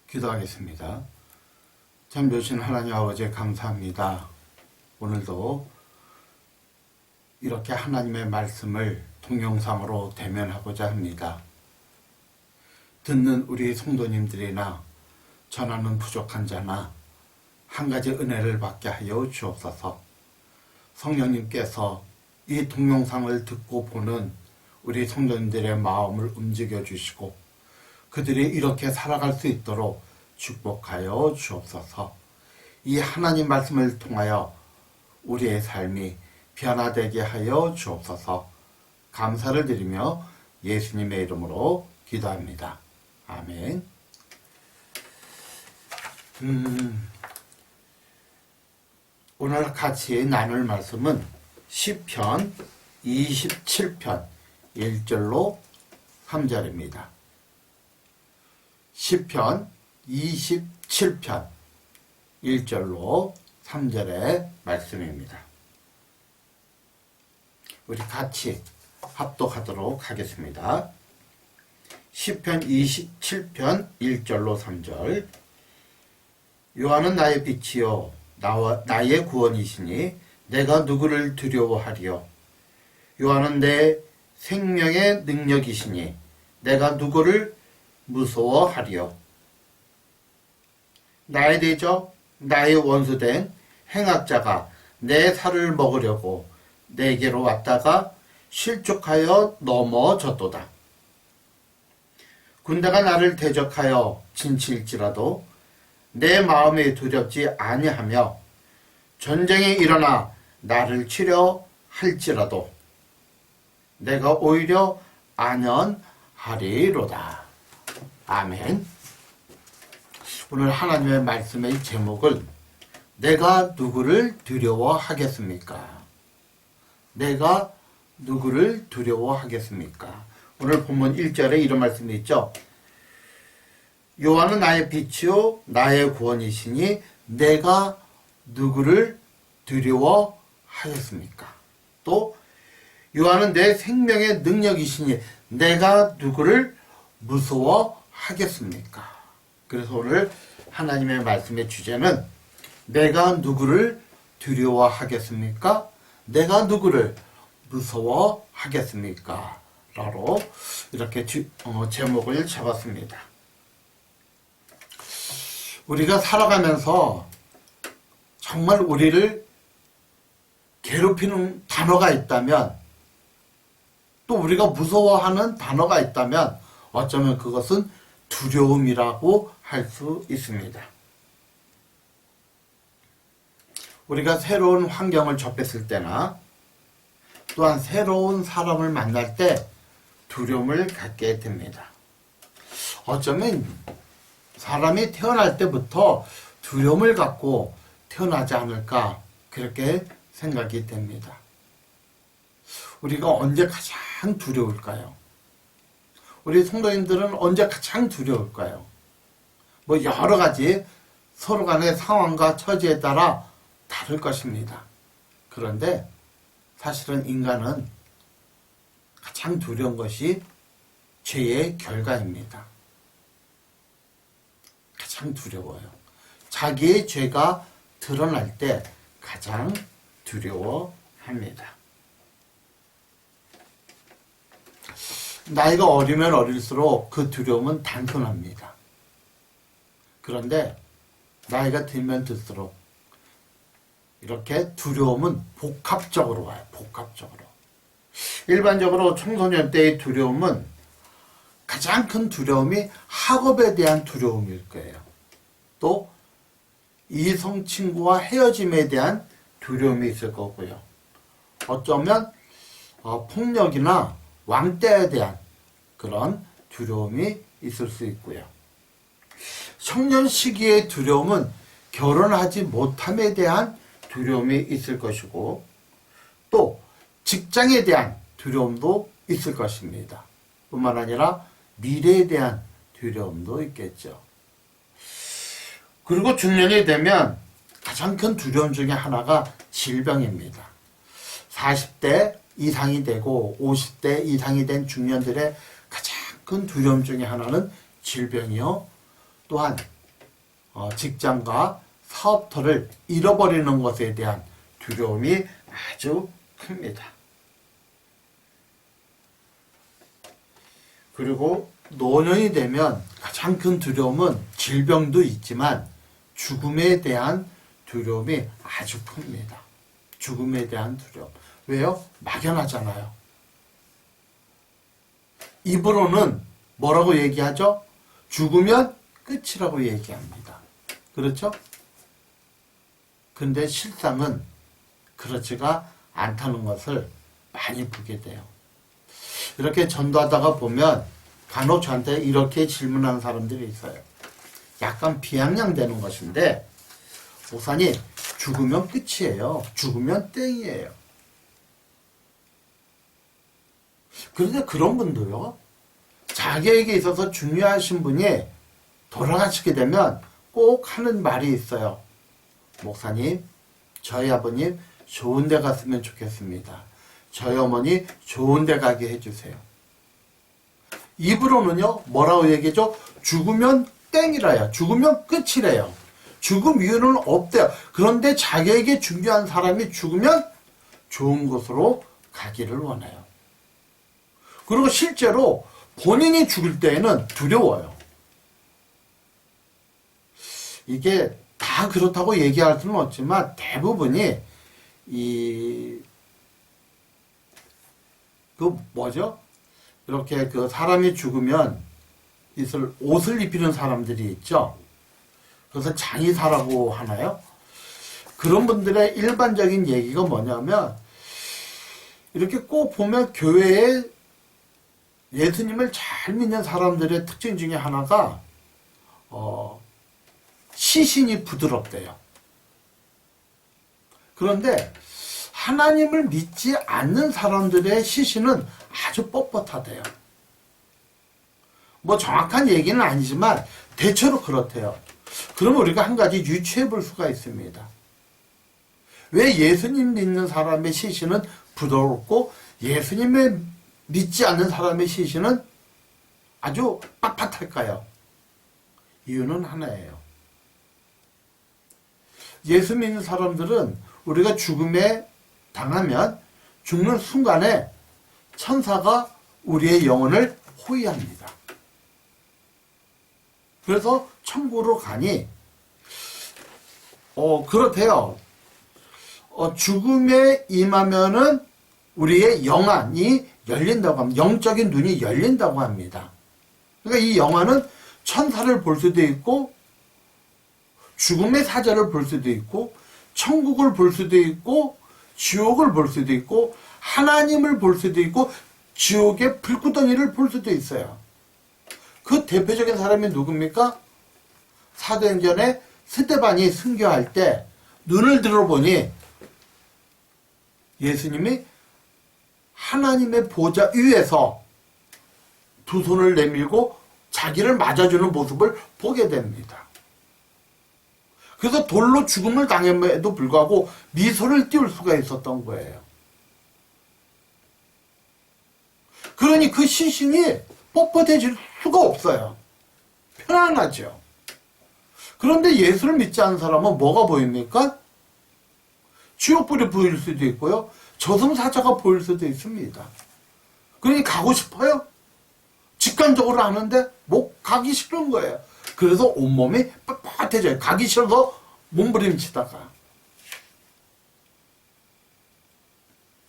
기도하겠습니다. 참 좋으신 하나님 아버지 감사합니다. 오늘도 이렇게 하나님의 말씀을 동영상으로 대면하고자 합니다. 듣는 우리 성도님들이나 전하는 부족한 자나 한 가지 은혜를 받게 하여 주옵소서. 성령님께서 이 동영상을 듣고 보는 우리 성도님들의 마음을 움직여 주시고 그들이 이렇게 살아갈 수 있도록 축복하여 주옵소서. 이 하나님 말씀을 통하여 우리의 삶이 변화되게 하여 주옵소서. 감사를 드리며 예수님의 이름으로 기도합니다. 아멘. 오늘 같이 나눌 말씀은 시편 27편 1절로 3절입니다. 시편 27편 1절로 3절의 말씀입니다. 우리 같이 합독하도록 하겠습니다. 시편 27편 1절로 3절. 여호와는 나의 빛이요 나의 구원이시니 내가 누구를 두려워하리요. 여호와는 내 생명의 능력이시니 내가 누구를 무서워하리요. 나의 대적 나의 원수된 행악자가 내 살을 먹으려고 내게로 왔다가 실족하여 넘어졌도다. 군대가 나를 대적하여 진칠지라도 내 마음이 두렵지 아니하며 전쟁이 일어나 나를 치려 할지라도 내가 오히려 안연하리로다. 아멘. 오늘 하나님의 말씀의 제목은 내가 누구를 두려워하겠습니까? 내가 누구를 두려워하겠습니까? 오늘 본문 1절에 이런 말씀이 있죠. 여호와는 나의 빛이요 나의 구원이시니 내가 누구를 두려워하겠습니까? 또 여호와는 내 생명의 능력이시니 내가 누구를 무서워하겠습니까? 그래서 오늘 하나님의 말씀의 주제는 내가 누구를 두려워하겠습니까? 내가 누구를 무서워하겠습니까? 라로 이렇게 제목을 잡았습니다. 우리가 살아가면서 정말 우리를 괴롭히는 단어가 있다면 또 우리가 무서워하는 단어가 있다면 어쩌면 그것은 두려움이라고 할 수 있습니다. 우리가 새로운 환경을 접했을 때나 또한 새로운 사람을 만날 때 두려움을 갖게 됩니다. 어쩌면 사람이 태어날 때부터 두려움을 갖고 태어나지 않을까 그렇게 생각이 됩니다. 우리가 언제 가장 두려울까요? 우리 성도님들은 언제 가장 두려울까요? 뭐 여러 가지 서로 간의 상황과 처지에 따라 다를 것입니다. 그런데 사실은 인간은 가장 두려운 것이 죄의 결과입니다. 가장 두려워요. 자기의 죄가 드러날 때 가장 두려워합니다. 나이가 어리면 어릴수록 그 두려움은 단순합니다. 그런데 나이가 들면 들수록 이렇게 두려움은 복합적으로 와요. 복합적으로. 일반적으로 청소년 때의 두려움은 가장 큰 두려움이 학업에 대한 두려움일 거예요. 또 이성 친구와 헤어짐에 대한 두려움이 있을 거고요. 어쩌면 폭력이나 왕따에 대한 그런 두려움이 있을 수 있고요. 청년 시기의 두려움은 결혼하지 못함에 대한 두려움이 있을 것이고 또 직장에 대한 두려움도 있을 것입니다. 뿐만 아니라 미래에 대한 두려움도 있겠죠. 그리고 중년이 되면 가장 큰 두려움 중에 하나가 질병입니다. 40대 이상이 되고 50대 이상이 된 중년들의 가장 큰 두려움 중에 하나는 질병이요. 또한 직장과 사업터를 잃어버리는 것에 대한 두려움이 아주 큽니다. 그리고 노년이 되면 가장 큰 두려움은 질병도 있지만 죽음에 대한 두려움이 아주 큽니다. 죽음에 대한 두려움. 왜요? 막연하잖아요. 입으로는 뭐라고 얘기하죠? 죽으면 끝이라고 얘기합니다. 그렇죠? 근데 실상은 그렇지가 않다는 것을 많이 보게 돼요. 이렇게 전도하다가 보면 간혹 저한테 이렇게 질문하는 사람들이 있어요. 약간 비아냥되는 것인데, 목사님, 죽으면 끝이에요. 죽으면 땡이에요. 그런데 그런 분도요, 자기에게 있어서 중요하신 분이 돌아가시게 되면 꼭 하는 말이 있어요. 목사님, 저희 아버님 좋은 데 갔으면 좋겠습니다. 저희 어머니 좋은 데 가게 해주세요. 입으로는요, 뭐라고 얘기죠? 죽으면 땡이라요. 죽으면 끝이래요. 죽음 이유는 없대요. 그런데 자기에게 중요한 사람이 죽으면 좋은 곳으로 가기를 원해요. 그리고 실제로 본인이 죽을 때에는 두려워요. 이게 다 그렇다고 얘기할 수는 없지만 대부분이 이렇게 사람이 죽으면 옷을 입히는 사람들이 있죠. 그래서 장의사라고 하나요? 그런 분들의 일반적인 얘기가 뭐냐면, 이렇게 꼭 보면 교회에 예수님을 잘 믿는 사람들의 특징 중에 하나가 시신이 부드럽대요. 그런데 하나님을 믿지 않는 사람들의 시신은 아주 뻣뻣하대요. 뭐 정확한 얘기는 아니지만 대체로 그렇대요. 그러면 우리가 한 가지 유추해 볼 수가 있습니다. 왜 예수님 믿는 사람의 시신은 부드럽고 예수님을 믿지 않는 사람의 시신은 아주 빳빳할까요? 이유는 하나예요. 예수 믿는 사람들은 우리가 죽음에 당하면 죽는 순간에 천사가 우리의 영혼을 호위합니다. 그래서 천국으로 가니 그렇대요. 죽음에 임하면은 우리의 영안이 열린다고 합니다. 영적인 눈이 열린다고 합니다. 그러니까 이 영안은 천사를 볼 수도 있고 죽음의 사자를 볼 수도 있고 천국을 볼 수도 있고 지옥을 볼 수도 있고 하나님을 볼 수도 있고 지옥의 불구덩이를 볼 수도 있어요. 그 대표적인 사람이 누굽니까? 사도행전에 스데반이 순교할 때 눈을 들어보니 예수님이 하나님의 보좌 위에서 두 손을 내밀고 자기를 맞아주는 모습을 보게 됩니다. 그래서 돌로 죽음을 당함에도 불구하고 미소를 띄울 수가 있었던 거예요. 그러니 그 시신이 뻣뻣해질 수가 없어요. 편안하죠. 그런데 예수를 믿지 않는 사람은 뭐가 보입니까? 지옥불이 보일 수도 있고요. 저승사자가 보일 수도 있습니다. 그러니 가고 싶어요? 직관적으로 아는데 못 가기 싫은 거예요. 그래서 온몸이 뻣뻣해져요. 가기 싫어서 몸부림치다가.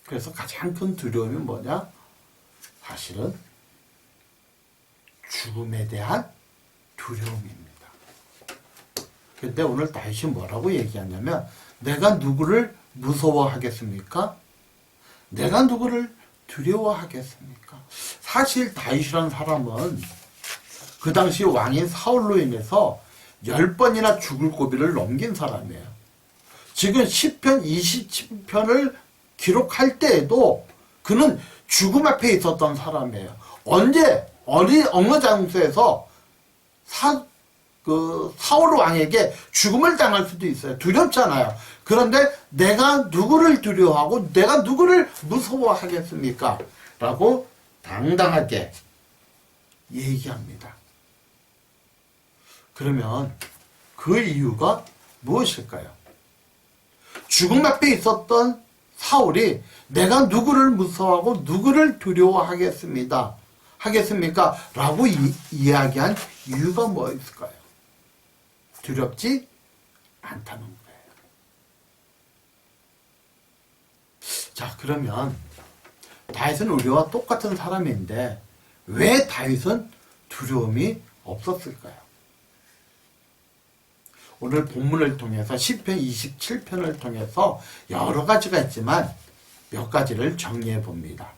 그래서 가장 큰 두려움이 뭐냐? 사실은 죽음에 대한 두려움입니다. 근데 오늘 다윗이 뭐라고 얘기하냐면, 내가 누구를 무서워하겠습니까? 내가 누구를 두려워하겠습니까? 사실 다윗이라는 사람은 그 당시 왕인 사울로 인해서 10번이나 죽을 고비를 넘긴 사람이에요. 지금 시편 27편을 기록할 때에도 그는 죽음 앞에 있었던 사람이에요. 언제 어느 장소에서 사울 왕에게 죽음을 당할 수도 있어요. 두렵잖아요. 그런데 내가 누구를 두려워하고 내가 누구를 무서워하겠습니까? 라고 당당하게 얘기합니다. 그러면 그 그 이유가 무엇일까요? 죽음 앞에 있었던 사울이 내가 누구를 무서워하고 누구를 두려워하겠습니다. 하겠습니까? 라고 이야기한 이유가 뭐였을까요? 두렵지 않다는 거예요. 자, 그러면 다윗은 우리와 똑같은 사람인데 왜 다윗은 두려움이 없었을까요? 오늘 본문을 통해서 시편 27편을 통해서 여러 가지가 있지만 몇 가지를 정리해 봅니다.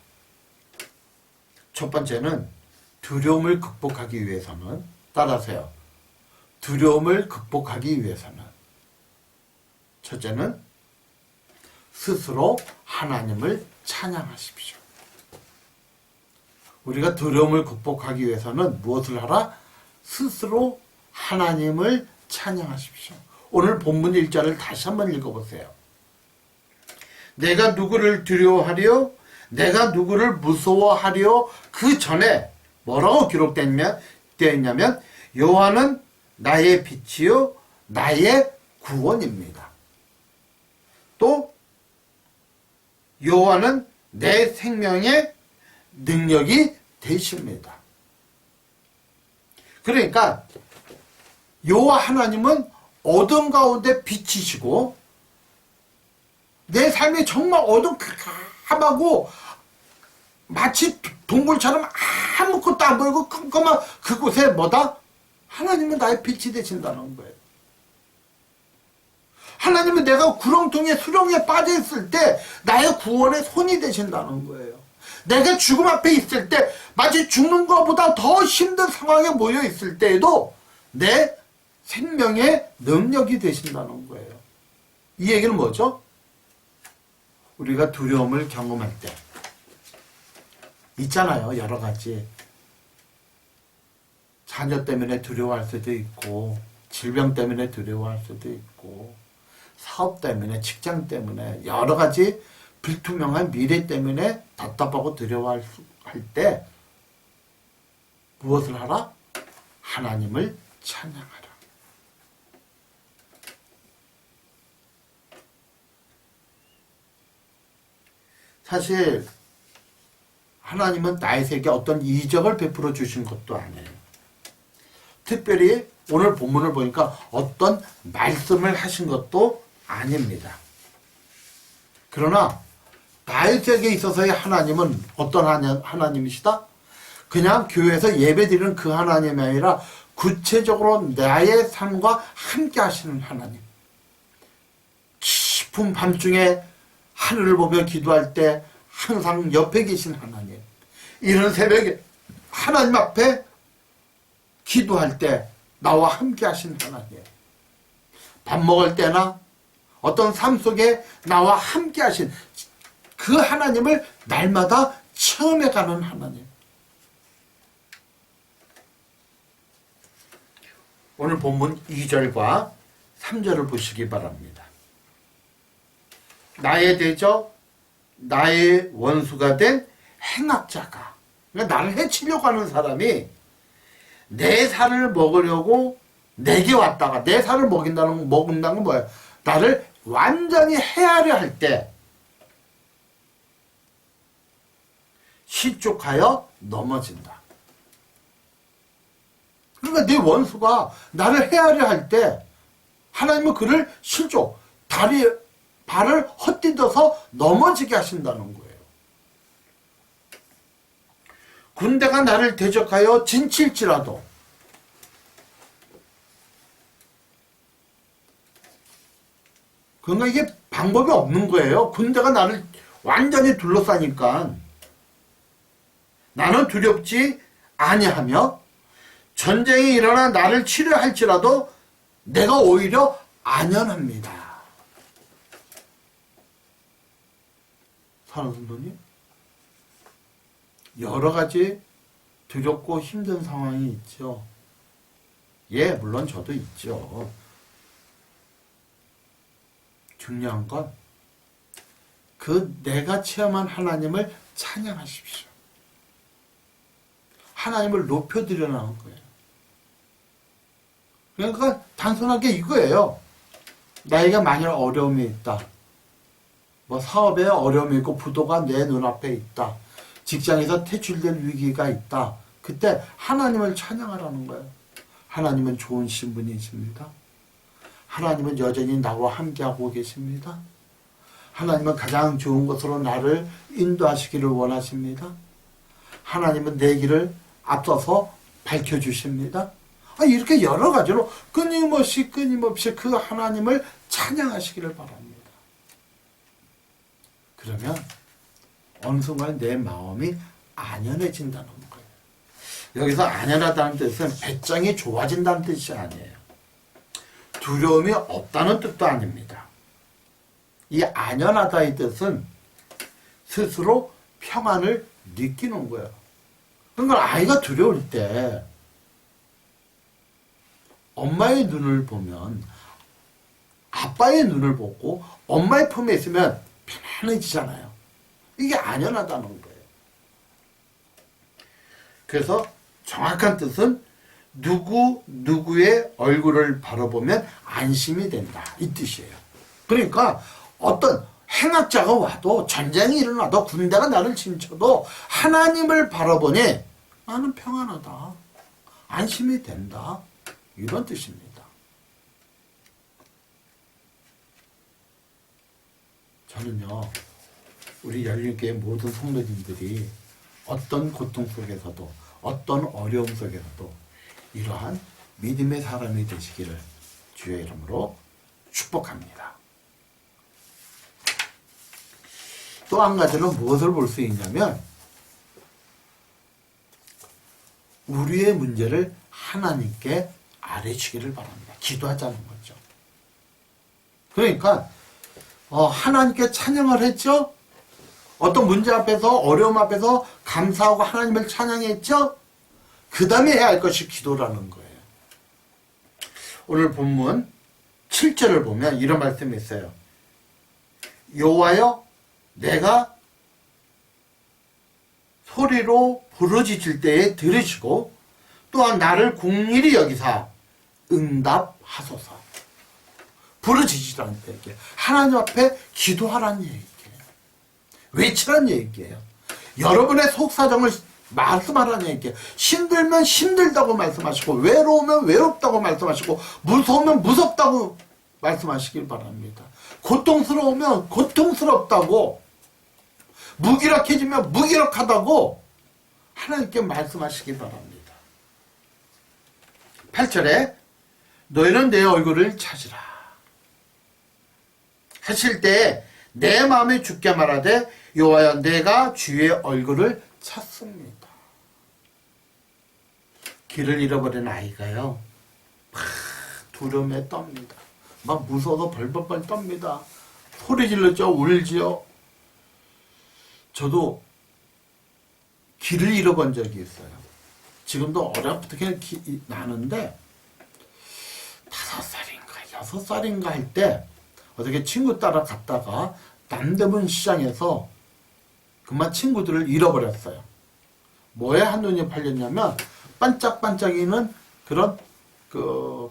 첫 번째는 두려움을 극복하기 위해서는, 따라서요, 두려움을 극복하기 위해서는 첫째는 스스로 하나님을 찬양하십시오. 우리가 두려움을 극복하기 위해서는 무엇을 하라? 스스로 하나님을 찬양하십시오. 오늘 본문 1절을 다시 한번 읽어보세요. 내가 누구를 두려워하리요? 내가 누구를 무서워하리요? 그 전에 뭐라고 기록되었냐면 여호와는 나의 빛이요 나의 구원입니다. 또 여호와는 내 생명의 능력이 되십니다. 그러니까 여호와 하나님은 어둠 가운데 빛이시고 내 삶이 정말 어둠캄하고 마치 동굴처럼 아무것도 안 보이고 컴컴한 그곳에 뭐다? 하나님은 나의 빛이 되신다는 거예요. 하나님은 내가 구렁텅이에 수렁에 빠져있을 때 나의 구원의 손이 되신다는 거예요. 내가 죽음 앞에 있을 때 마치 죽는 것보다 더 힘든 상황에 모여 있을 때에도 내 생명의 능력이 되신다는 거예요. 이 얘기는 뭐죠? 우리가 두려움을 경험할 때 있잖아요. 여러 가지. 자녀 때문에 두려워할 수도 있고 질병 때문에 두려워할 수도 있고 사업 때문에 직장 때문에 여러 가지 불투명한 미래 때문에 답답하고 두려워할 때 무엇을 하라? 하나님을 찬양하라. 사실 하나님은 다윗에게 어떤 이적을 베풀어 주신 것도 아니에요. 특별히 오늘 본문을 보니까 어떤 말씀을 하신 것도 아닙니다. 그러나 다윗에게 있어서의 하나님은 어떤 하나님이시다? 그냥 교회에서 예배드리는 그 하나님이 아니라 구체적으로 나의 삶과 함께 하시는 하나님. 깊은 밤중에 하늘을 보며 기도할 때 항상 옆에 계신 하나님. 이런 새벽에 하나님 앞에 기도할 때 나와 함께 하신 하나님. 밥 먹을 때나 어떤 삶 속에 나와 함께 하신 그 하나님을 날마다 체험해가는 하나님. 오늘 본문 2절과 3절을 보시기 바랍니다. 나의 대적, 나의 원수가 된 행악자가, 그러니까 나를 해치려고 하는 사람이 내 살을 먹으려고 내게 왔다가, 내 살을 먹는다는 건 뭐예요? 나를 완전히 헤아려 할 때 실족하여 넘어진다. 그러니까 내 원수가 나를 헤아려 할 때 하나님은 그를 실족, 발을 헛디뎌서 넘어지게 하신다는 거예요. 군대가 나를 대적하여 진칠지라도 그러니까 이게 방법이 없는 거예요. 군대가 나를 완전히 둘러싸니까 나는 두렵지 아니하며 전쟁이 일어나 나를 치료할지라도 내가 오히려 안연합니다. 사랑하는 성도님, 여러 가지 두렵고 힘든 상황이 있죠. 예, 물론 저도 있죠. 중요한 건 그 내가 체험한 하나님을 찬양하십시오. 하나님을 높여드리라는 거예요. 그러니까 단순하게 이거예요. 나에게 만일 어려움이 있다. 뭐 사업에 어려움이 있고 부도가 내 눈앞에 있다. 직장에서 퇴출될 위기가 있다. 그때 하나님을 찬양하라는 거예요. 하나님은 좋은 신분이십니다. 하나님은 여전히 나와 함께하고 계십니다. 하나님은 가장 좋은 것으로 나를 인도하시기를 원하십니다. 하나님은 내 길을 앞서서 밝혀주십니다. 이렇게 여러 가지로 끊임없이 그 하나님을 찬양하시기를 바랍니다. 그러면 어느 순간 내 마음이 안연해진다는 거예요. 여기서 안연하다는 뜻은 배짱이 좋아진다는 뜻이 아니에요. 두려움이 없다는 뜻도 아닙니다. 이 안연하다의 뜻은 스스로 평안을 느끼는 거예요. 그러니까 아이가 두려울 때 엄마의 눈을 보면 아빠의 눈을 보고 엄마의 품에 있으면 편안해지잖아요. 이게 안연하다는 거예요. 그래서 정확한 뜻은 누구의 얼굴을 바라보면 안심이 된다. 이 뜻이에요. 그러니까 어떤 행악자가 와도 전쟁이 일어나도 군대가 나를 침쳐도 하나님을 바라보니 나는 평안하다. 안심이 된다. 이런 뜻입니다. 저는요, 우리 열린교회 모든 성도님들이 어떤 고통 속에서도 어떤 어려움 속에서도 이러한 믿음의 사람이 되시기를 주의 이름으로 축복합니다. 또 한 가지는 무엇을 볼 수 있냐면 우리의 문제를 하나님께 아뢰시기를 바랍니다. 기도하자는 거죠. 그러니까 하나님께 찬양을 했죠. 어떤 문제 앞에서 어려움 앞에서 감사하고 하나님을 찬양했죠. 그 다음에 해야 할 것이 기도라는 거예요. 오늘 본문 7절을 보면 이런 말씀이 있어요. 여호와여 내가 소리로 부르짖을 때에 들으시고 또한 나를 긍휼히 여기사 응답하소서. 부르짖으라는 얘기예요. 하나님 앞에 기도하라는 얘기예요. 외치라는 얘기예요. 여러분의 속사정을 말씀하라는 얘기예요. 힘들면 힘들다고 말씀하시고 외로우면 외롭다고 말씀하시고 무서우면 무섭다고 말씀하시길 바랍니다. 고통스러우면 고통스럽다고 무기력해지면 무기력하다고 하나님께 말씀하시기 바랍니다. 8절에 너희는 내 얼굴을 찾으라 하실 때 내 마음에 죽게 말하되 여호와여 내가 주의 얼굴을 찾습니다. 길을 잃어버린 아이가요 막 두려움에 떱니다. 막 무서워서 벌벌벌 떱니다. 소리 질렀죠. 울지요. 저도 길을 잃어본 적이 있어요. 지금도 어렵게 나는데 5살인가 6살인가 할 때 어떻게 친구 따라 갔다가 남대문 시장에서 그만 친구들을 잃어버렸어요. 뭐에 한눈이 팔렸냐면 반짝반짝이는 그런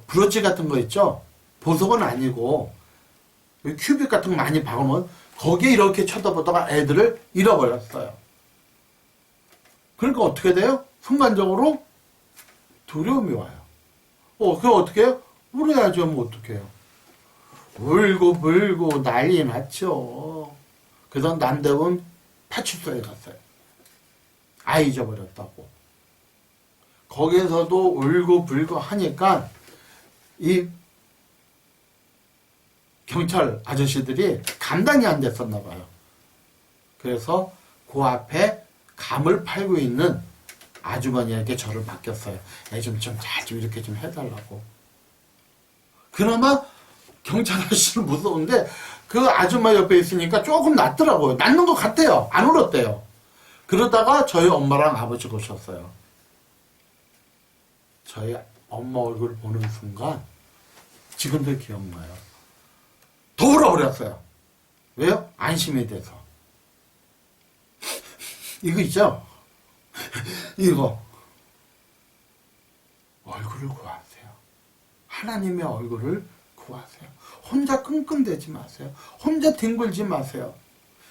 브로치 같은 거 있죠. 보석은 아니고 큐빅 같은 거 많이 박으면 거기에 이렇게 쳐다보다가 애들을 잃어버렸어요. 그러니까 어떻게 돼요? 순간적으로 두려움이 와요. 그거 어떻게 해요? 울어야죠. 뭐 어떻게 해요? 울고 불고 난리 났죠. 그래서 남대문 파출소에 갔어요. 아이 잊어버렸다고. 거기에서도 울고 불고 하니까 이 경찰 아저씨들이 감당이 안 됐었나 봐요. 그래서 그 앞에 감을 팔고 있는 아주머니에게 저를 맡겼어요. 좀 잘 좀 이렇게 좀 해달라고. 그나마 경찰 아저씨는 무서운데 그 아줌마 옆에 있으니까 조금 낫더라고요. 낫는 것 같아요. 안 울었대요. 그러다가 저희 엄마랑 아버지가 오셨어요. 저희 엄마 얼굴 보는 순간 지금도 기억나요. 더 울어버렸어요. 왜요? 안심이 돼서. 이거 있죠? 이거 얼굴을 구하세요. 하나님의 얼굴을 구하세요. 혼자 끙끙대지 마세요. 혼자 뒹굴지 마세요.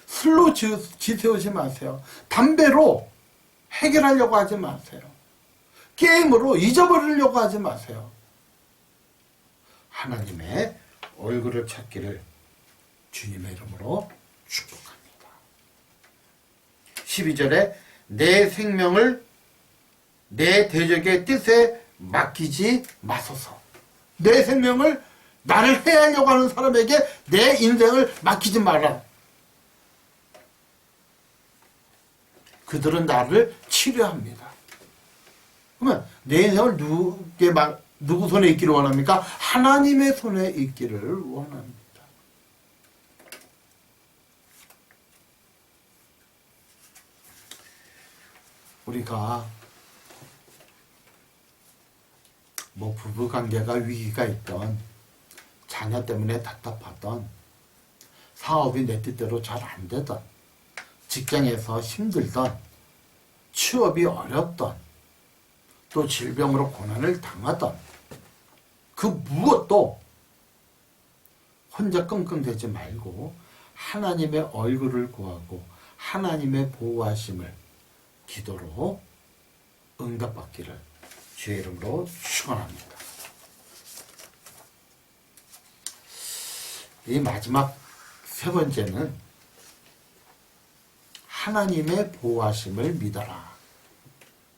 술로 지새우지 마세요. 담배로 해결하려고 하지 마세요. 게임으로 잊어버리려고 하지 마세요. 하나님의 얼굴을 찾기를 주님의 이름으로 축복합니다. 12절에 내 생명을 내 대적의 뜻에 맡기지 마소서. 내 생명을 나를 해하려고 하는 사람에게 내 인생을 맡기지 마라. 그들은 나를 치료합니다. 그러면 내 인생을 누구 손에 있기를 원합니까? 하나님의 손에 있기를 원합니다. 우리가 부부관계가 위기가 있던, 자녀 때문에 답답하던, 사업이 내 뜻대로 잘 안 되던, 직장에서 힘들던, 취업이 어렵던, 또 질병으로 고난을 당하던 그 무엇도 혼자 끙끙대지 말고 하나님의 얼굴을 구하고 하나님의 보호하심을 기도로 응답받기를 주의 이름으로 축원합니다. 이 마지막 세 번째는 하나님의 보호하심을 믿어라.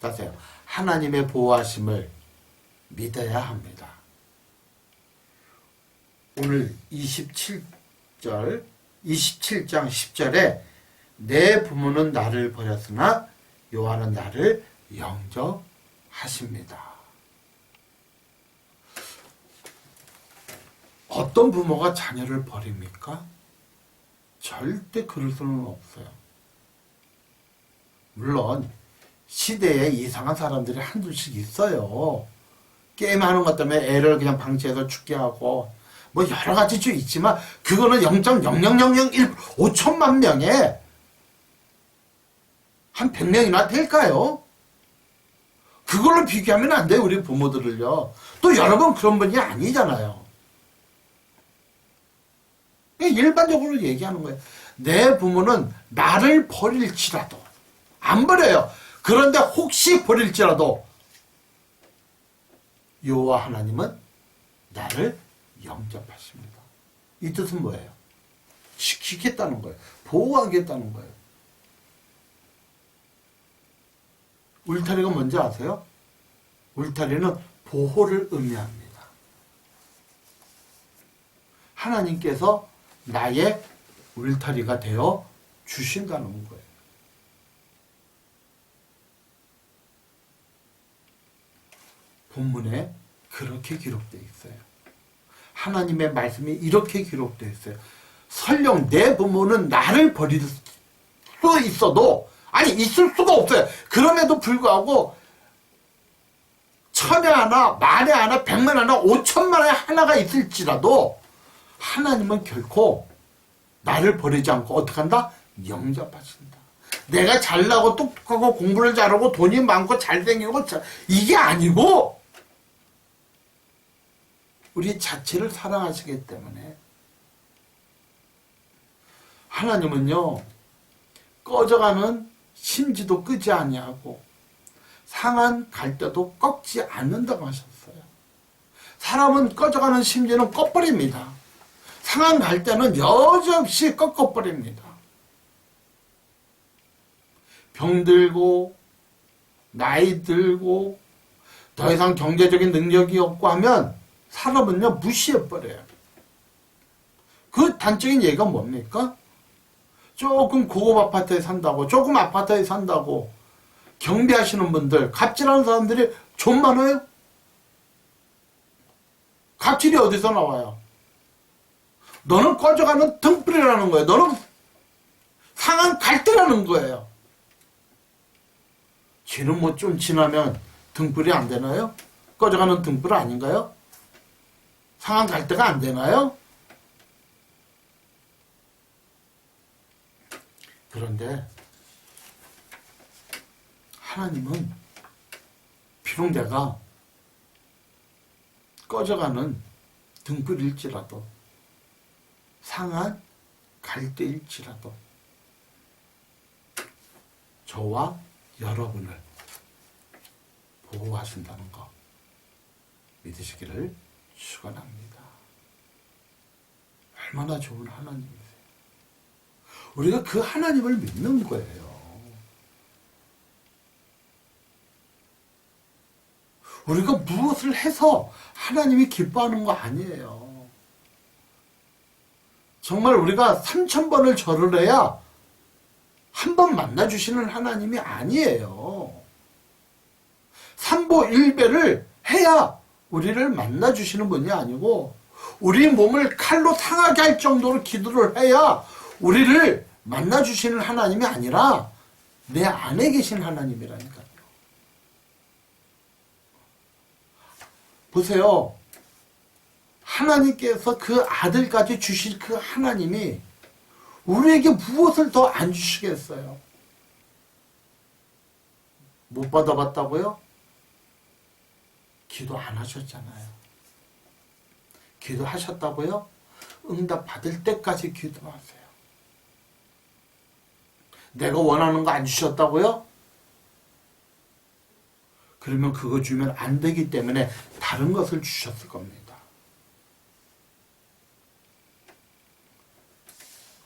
따세요. 하나님의 보호하심을 믿어야 합니다. 오늘 27장 10절에 내 부모는 나를 버렸으나 여호와는 나를 영접하십니다. 어떤 부모가 자녀를 버립니까? 절대 그럴 수는 없어요. 물론 시대에 이상한 사람들이 한둘씩 있어요. 게임하는 것 때문에 애를 그냥 방치해서 죽게 하고 여러 가지 좀 있지만 그거는 0.00001 5천만 명에 한 100명이나 될까요? 그걸로 비교하면 안 돼요. 우리 부모들을요. 또 여러분 그런 분이 아니잖아요. 일반적으로 얘기하는 거예요. 내 부모는 나를 버릴지라도 안 버려요. 그런데 혹시 버릴지라도 여호와 하나님은 나를 영접하십니다. 이 뜻은 뭐예요? 지키겠다는 거예요. 보호하겠다는 거예요. 울타리가 뭔지 아세요? 울타리는 보호를 의미합니다. 하나님께서 나의 울타리가 되어 주신다는 거예요. 본문에 그렇게 기록되어 있어요. 하나님의 말씀이 이렇게 기록되어 있어요. 설령 내 부모는 나를 버릴 수 있어도, 있을 수가 없어요. 그럼에도 불구하고 천에 하나, 만에 하나, 100만 하나, 5천만에 하나가 있을지라도 하나님은 결코 나를 버리지 않고 어떻게 한다? 영접하신다. 내가 잘나고 똑똑하고 공부를 잘하고 돈이 많고 잘생기고 이게 아니고 우리 자체를 사랑하시기 때문에 하나님은요, 꺼져가는 심지도 끄지 아니하고 상한 갈대도 꺾지 않는다고 하셨어요. 사람은 꺼져가는 심지는 꺼버립니다. 상한 갈대는 여지없이 꺾어버립니다. 병들고 나이 들고 더 이상 경제적인 능력이 없고 하면 사람은요 무시해버려요. 그 단적인 얘기가 뭡니까? 조금 고급 아파트에 산다고, 조금 아파트에 산다고 경비하시는 분들, 갑질하는 사람들이 좀 많아요? 갑질이 어디서 나와요? 너는 꺼져가는 등불이라는 거예요. 너는 상한 갈대라는 거예요. 쥐는 좀 지나면 등불이 안 되나요? 꺼져가는 등불 아닌가요? 상한 갈대가 안 되나요? 그런데 하나님은 비록 내가 꺼져가는 등불일지라도, 상한 갈대일지라도 저와 여러분을 보호하신다는 거 믿으시기를 축원합니다. 얼마나 좋은 하나님이세요. 우리가 그 하나님을 믿는 거예요. 우리가 무엇을 해서 하나님이 기뻐하는 거 아니에요. 정말 우리가 3000번을 절을 해야 한 번 만나주시는 하나님이 아니에요. 삼보일배를 해야 우리를 만나주시는 분이 아니고, 우리 몸을 칼로 상하게 할 정도로 기도를 해야 우리를 만나주시는 하나님이 아니라 내 안에 계신 하나님이라니까요. 보세요. 하나님께서 그 아들까지 주실 그 하나님이 우리에게 무엇을 더 안 주시겠어요? 못 받아봤다고요? 기도 안 하셨잖아요. 기도하셨다고요? 응답 받을 때까지 기도하세요. 내가 원하는 거 안 주셨다고요? 그러면 그거 주면 안 되기 때문에 다른 것을 주셨을 겁니다.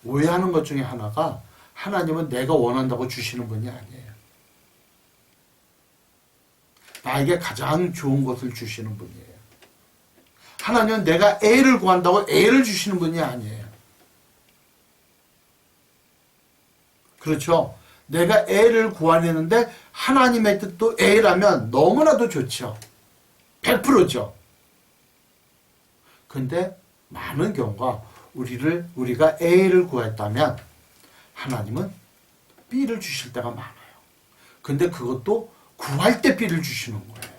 오해하는 것 중에 하나가, 하나님은 내가 원한다고 주시는 분이 아니에요. 나에게 가장 좋은 것을 주시는 분이에요. 하나님은 내가 애를 구한다고 애를 주시는 분이 아니에요. 그렇죠? 내가 애를 구하려는데 하나님의 뜻도 애라면 너무나도 좋죠. 100%죠. 근데 많은 경우가 우리가 A를 구했다면 하나님은 B를 주실 때가 많아요. 근데 그것도 구할 때 B를 주시는 거예요.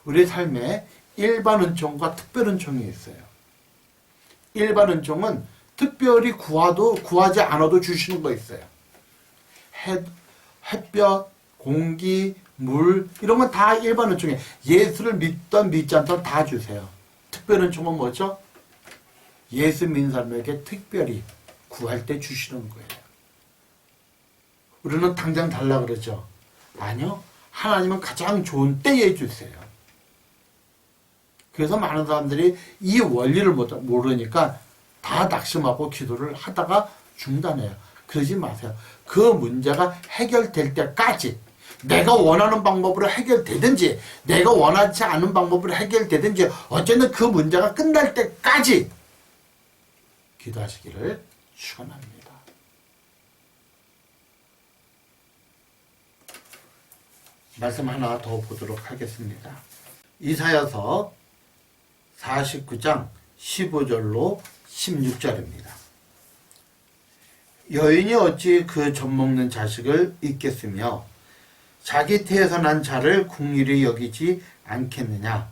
우리 삶에 일반 은총과 특별 은총이 있어요. 일반 은총은 특별히 구하지 않아도 주시는 거 있어요. 햇볕, 공기, 물, 이런 건 다 일반 은총이에요. 예수를 믿던 믿지 않던 다 주세요. 특별 은총은 뭐죠? 예수 믿는 사람에게 특별히 구할 때 주시는 거예요. 우리는 당장 달라 그러죠. 아니요. 하나님은 가장 좋은 때에 주세요. 그래서 많은 사람들이 이 원리를 모르니까 다 낙심하고 기도를 하다가 중단해요. 그러지 마세요. 그 문제가 해결될 때까지, 내가 원하는 방법으로 해결되든지 내가 원하지 않은 방법으로 해결되든지 어쨌든 그 문제가 끝날 때까지 기도하시기를 축원합니다. 말씀 하나 더 보도록 하겠습니다. 이사야서 49장 15절로 16절입니다. 여인이 어찌 그 젖먹는 자식을 잊겠으며 자기 태에서 난 자를 긍휼히 여기지 않겠느냐.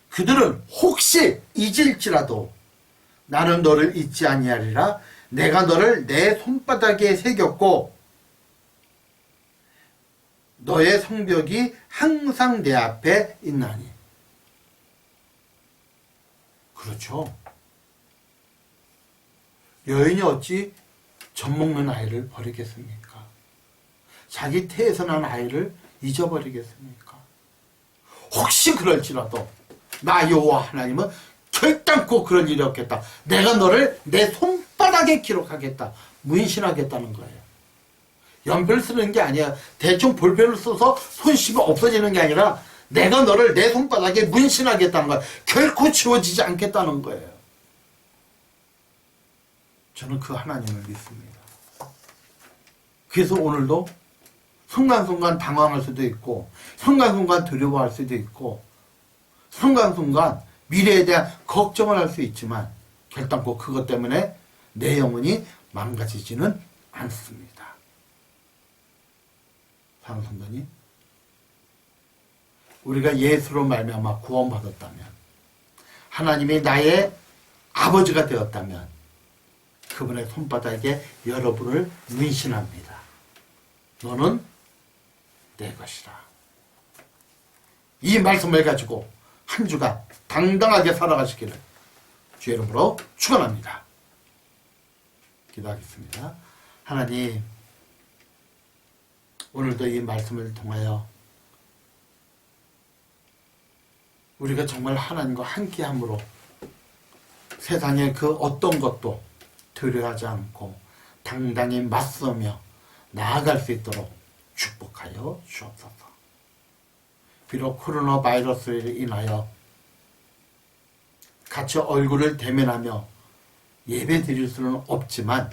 그들은 혹시 잊을지라도 나는 너를 잊지 아니하리라. 내가 너를 내 손바닥에 새겼고 너의 성벽이 항상 내 앞에 있나니. 그렇죠. 여인이 어찌 젖먹는 아이를 버리겠습니까? 자기 태에서 난 아이를 잊어버리겠습니까? 혹시 그럴지라도 나 여호와 하나님은 결단코 그럴 일이 없겠다. 내가 너를 내 손바닥에 기록하겠다. 문신하겠다는 거예요. 연필 쓰는 게 아니야. 대충 볼펜을 써서 손 씹어 없어지는 게 아니라 내가 너를 내 손바닥에 문신하겠다는 거예요. 결코 지워지지 않겠다는 거예요. 저는 그 하나님을 믿습니다. 그래서 오늘도 순간순간 당황할 수도 있고, 순간순간 두려워할 수도 있고, 순간순간 미래에 대한 걱정을 할 수 있지만 결단코 그것 때문에 내 영혼이 망가지지는 않습니다. 사랑하는 성도님, 우리가 예수로 말미암아 구원받았다면, 하나님이 나의 아버지가 되었다면 그분의 손바닥에 여러분을 문신합니다. 너는 내 것이라. 이 말씀을 가지고 한 주간 당당하게 살아가시기를 주의 이름으로 축원합니다. 기도하겠습니다. 하나님, 오늘도 이 말씀을 통하여 우리가 정말 하나님과 함께함으로 세상의 그 어떤 것도 두려워하지 않고 당당히 맞서며 나아갈 수 있도록 축복하여 주옵소서. 비록 코로나 바이러스로 인하여 같이 얼굴을 대면하며 예배 드릴 수는 없지만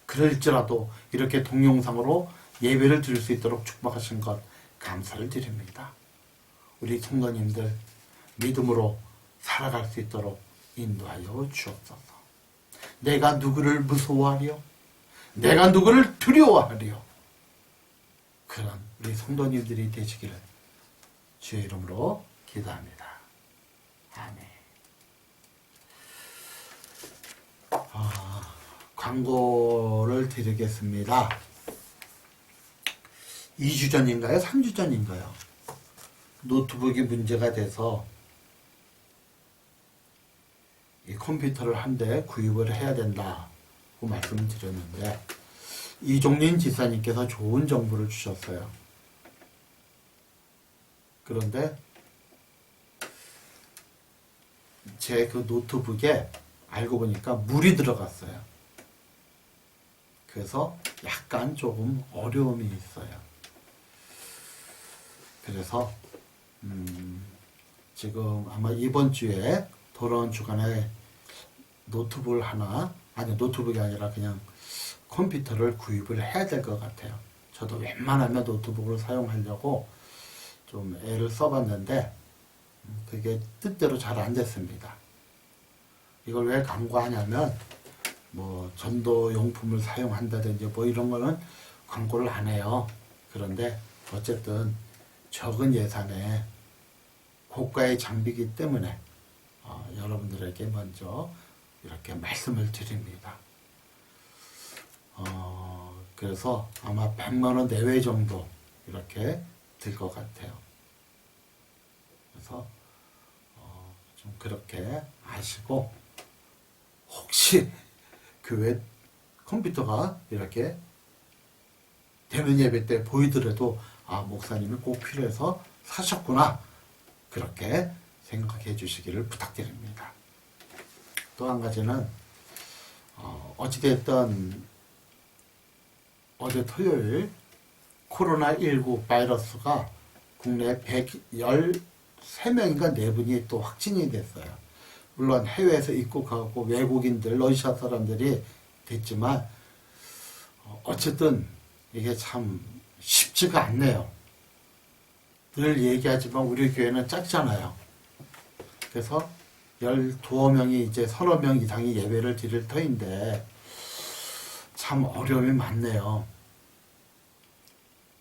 그럴지라도 이렇게 동영상으로 예배를 드릴 수 있도록 축복하신 것 감사를 드립니다. 우리 성도님들 믿음으로 살아갈 수 있도록 인도하여 주옵소서. 내가 누구를 무서워하려? 내가 누구를 두려워하려? 그런 우리 성도님들이 되시기를 주의 이름으로 기도합니다. 아멘. 광고를 드리겠습니다. 2주 전인가요? 3주 전인가요? 노트북이 문제가 돼서 이 컴퓨터를 한 대 구입을 해야 된다고 말씀을 드렸는데 이종린 지사님께서 좋은 정보를 주셨어요. 그런데 제 그 노트북에 알고 보니까 물이 들어갔어요. 그래서 약간 조금 어려움이 있어요. 그래서 지금 아마 이번 주에 돌아온 주간에 노트북을 하나, 아니 노트북이 아니라 그냥 컴퓨터를 구입을 해야 될 것 같아요. 저도 웬만하면 노트북을 사용하려고 좀 애를 써봤는데 그게 뜻대로 잘 안 됐습니다. 이걸 왜 광고하냐면 뭐 전도 용품을 사용한다든지 뭐 이런 거는 광고를 안 해요. 그런데 어쨌든 적은 예산에 고가의 장비이기 때문에 여러분들에게 먼저 이렇게 말씀을 드립니다. 그래서 아마 100만 원 내외 정도 이렇게 들 것 같아요. 그래서 좀 그렇게 아시고 혹시 교회 컴퓨터가 이렇게 대면 예배 때 보이더라도 아 목사님이 꼭 필요해서 사셨구나 그렇게 생각해 주시기를 부탁드립니다. 또 한 가지는 어찌됐든 어제 토요일 코로나19 바이러스가 국내 113명인가 4분이 또 확진이 됐어요. 물론 해외에서 입국하고 외국인들, 러시아 사람들이 됐지만 어쨌든 이게 참 쉽지가 않네요. 늘 얘기하지만 우리 교회는 작잖아요. 그래서 12명이 이제 30명 이상이 예배를 드릴 터인데 참 어려움이 많네요.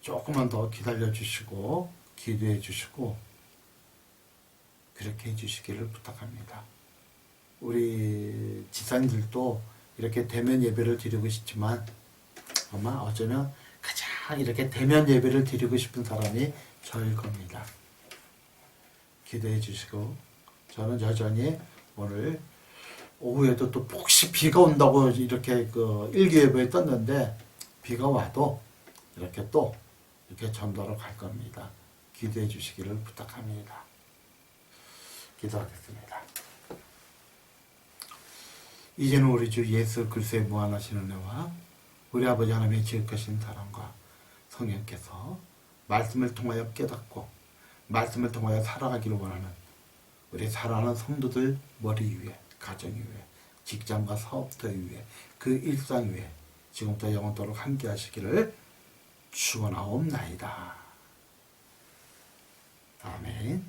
조금만 더 기다려 주시고 기도해 주시고 그렇게 해 주시기를 부탁합니다. 우리 지사님들도 이렇게 대면 예배를 드리고 싶지만 아마 어쩌면 가장 이렇게 대면 예배를 드리고 싶은 사람이 저일 겁니다. 기도해 주시고 저는 여전히 오늘 오후에도 또 혹시 비가 온다고 이렇게 그 일기예보에 떴는데 비가 와도 이렇게 또 이렇게 전도로 갈 겁니다. 기도해 주시기를 부탁합니다. 기도하겠습니다. 이제는 우리 주 예수 그리스도의 무한하신 은혜와 우리 아버지 하나님의 지극하신 사랑과 성령께서 말씀을 통하여 깨닫고 말씀을 통하여 살아가기를 원하는 우리 사랑하는 성도들 머리 위에 가정 위에 직장과 사업터 위에 그 일상 위에 지금부터 영원토록 함께 하시기를 축원하옵나이다. 아멘.